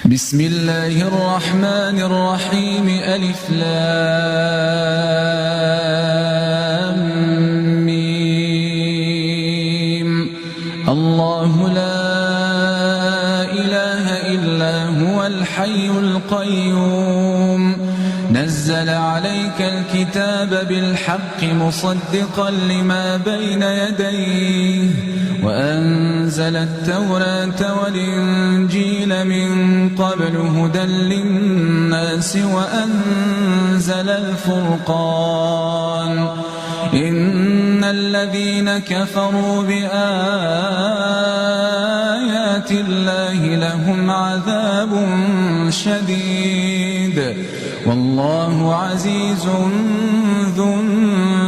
بسم الله الرحمن الرحيم ألف لام ميم. الله لا إله إلا هو الحي القيوم نزل عليك الكتاب بالحق مصدقا لما بين يديه وأنزل التوراة والإنجيل من قبل هدى للناس وأنزل الفرقان إن الذين كفروا بآيات الله لهم عذاب شديد والله عزيز ذو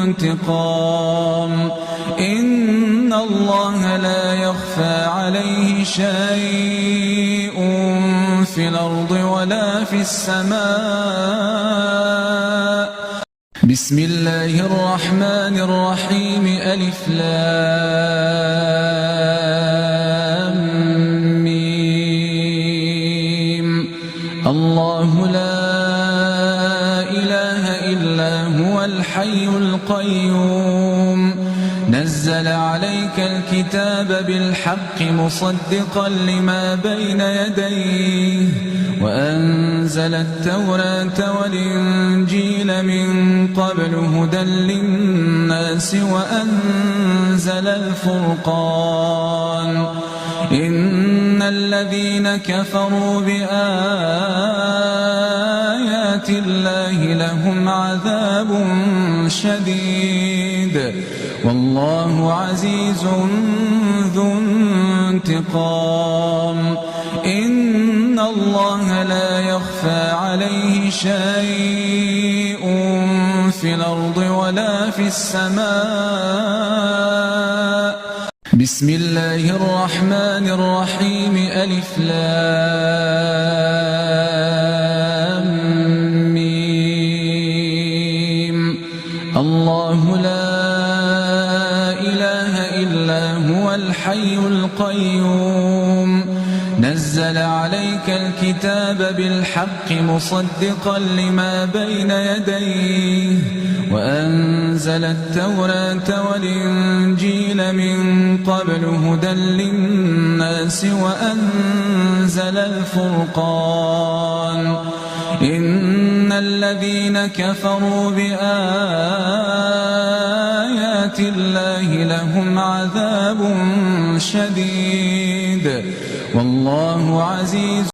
انتقام إن الله لا يخفى عليه شيء في الأرض ولا في السماء. بسم الله الرحمن الرحيم ألف لام ميم. الله لا إله إلا هو الحي القيوم نزل عليك الكتاب بالحق مصدقا لما بين يديه وأنزل التوراة والإنجيل من قبل هدى للناس وأنزل الفرقان إن الذين كفروا بآيات الله لهم عذاب شديد والله عزيز ذو انتقام إن الله لا يخفى عليه شيء في الأرض ولا في السماء. بسم الله الرحمن الرحيم ألف لام ميم. الله لا إله إلا هو الحي القيوم نزل عليك الكتاب بالحق مصدقا لما بين يديه وأنزل التوراة والإنجيل من قبل هدى للناس وأنزل الفرقان إن الذين كفروا بآيات الله لهم عذاب شديد والله عزيز